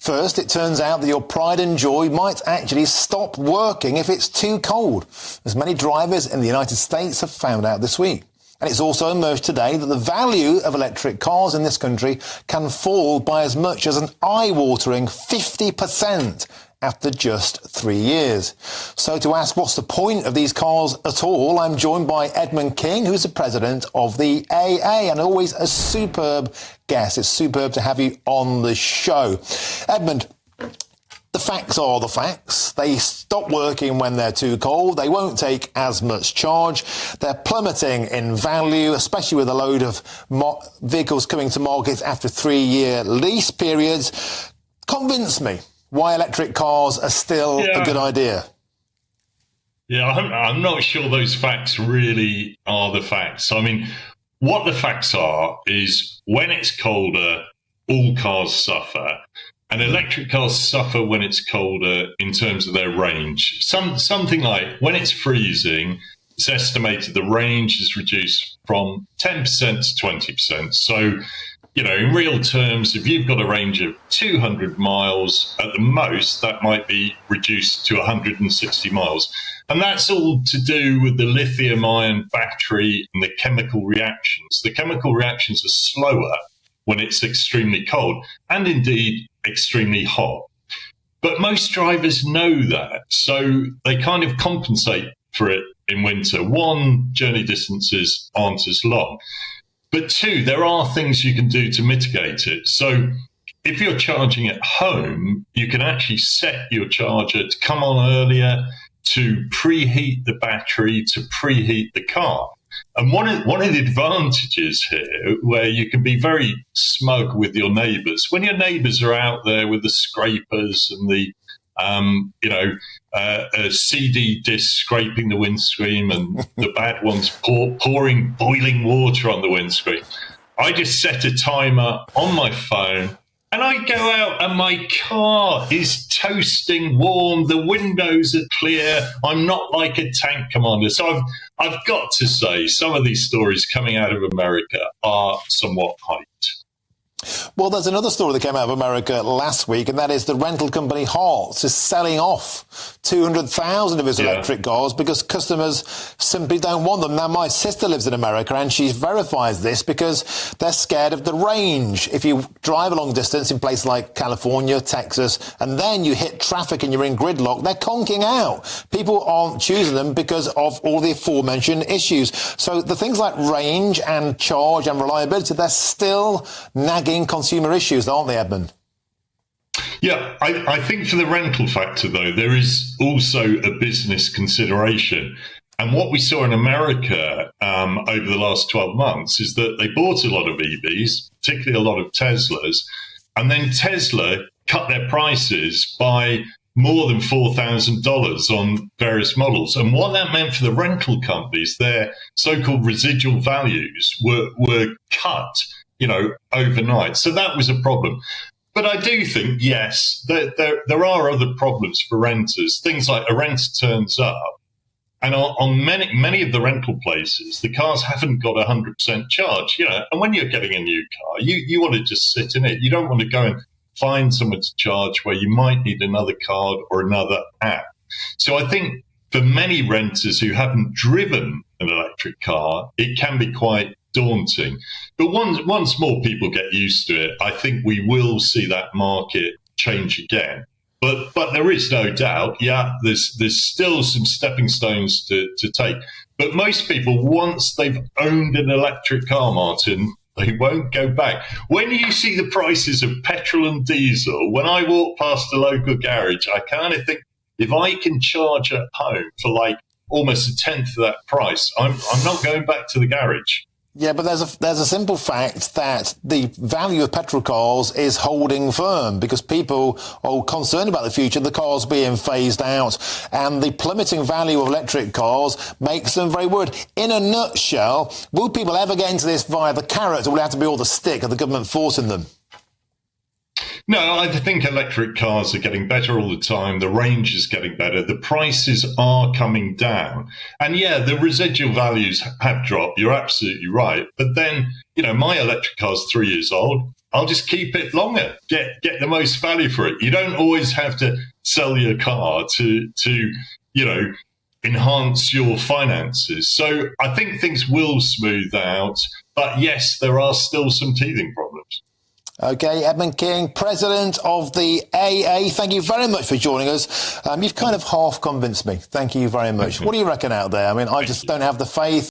First, it turns out that your pride and joy might actually stop working if it's too cold, as many drivers in the United States have found out this week. And it's also emerged today that the value of electric cars in this country can fall by as much as an eye-watering 50% after just 3 years. So to ask what's the point of these cars at all, I'm joined by Edmund King, who's the president of the AA, and always a superb guest. It's superb to have you on the show. Edmund, the facts are the facts. They stop working when they're too cold. They won't take as much charge. They're plummeting in value, especially with a load of vehicles coming to market after 3-year lease periods. Convince me why electric cars are still a good idea. Yeah, I'm not sure those facts really are the facts. I mean, what the facts are is when it's colder, all cars suffer. And electric cars suffer when it's colder in terms of their range. Something like when it's freezing, it's estimated the range is reduced from 10% to 20%. So, in real terms, if you've got a range of 200 miles at the most, that might be reduced to 160 miles. And that's all to do with the lithium-ion battery and the chemical reactions. The chemical reactions are slower when it's extremely cold and indeed extremely hot. But most drivers know that, so they kind of compensate for it in winter. One, journey distances aren't as long. But two, there are things you can do to mitigate it. So if you're charging at home, you can actually set your charger to come on earlier, to preheat the battery, to preheat the car. And one of the advantages here, where you can be very smug with your neighbours, when your neighbours are out there with the scrapers and the a CD disc scraping the windscreen and the bad ones pouring boiling water on the windscreen, I just set a timer on my phone and I go out and my car is toasting warm, the windows are clear, I'm not like a tank commander. So I've got to say, some of these stories coming out of America are somewhat hyped. Well, there's another story that came out of America last week, and that is the rental company Hertz is selling off 200,000 of its electric cars because customers simply don't want them. Now, my sister lives in America, and she verifies this because they're scared of the range. If you drive a long distance in places like California, Texas, and then you hit traffic and you're in gridlock, they're conking out. People aren't choosing them because of all the aforementioned issues. So the things like range and charge and reliability, they're still nagging consumer issues, aren't they, Edmund? Yeah, I think for the rental factor, though, there is also a business consideration. And what we saw in America over the last 12 months is that they bought a lot of EVs, particularly a lot of Teslas, and then Tesla cut their prices by more than $4,000 on various models. And what that meant for the rental companies, their so-called residual values were cut overnight. So that was a problem. But I do think, yes, there are other problems for renters. Things like a renter turns up, and on many of the rental places, the cars haven't got 100% charge. And when you're getting a new car, you want to just sit in it. You don't want to go and find someone to charge where you might need another card or another app. So I think for many renters who haven't driven an electric car, it can be quite daunting. But once more people get used to it, I think we will see that market change again. But there is no doubt, there's still some stepping stones to take. But most people, once they've owned an electric car, Martin, they won't go back. When you see the prices of petrol and diesel, when I walk past a local garage, I kind of think, if I can charge at home for like almost a tenth of that price, I'm not going back to the garage. Yeah, but there's a simple fact that the value of petrol cars is holding firm because people are concerned about the future, the cars being phased out, and the plummeting value of electric cars makes them very worried. In a nutshell, will people ever get into this via the carrot, or will it have to be all the stick of the government forcing them? No, I think electric cars are getting better all the time. The range is getting better. The prices are coming down. And yeah, the residual values have dropped. You're absolutely right. But then, my electric car's 3 years old. I'll just keep it longer, get the most value for it. You don't always have to sell your car to enhance your finances. So I think things will smooth out. But yes, there are still some teething problems. Okay, Edmund King, president of the AA. Thank you very much for joining us. You've kind of half convinced me. Thank you very much. What do you reckon out there? I mean, I just don't have the faith.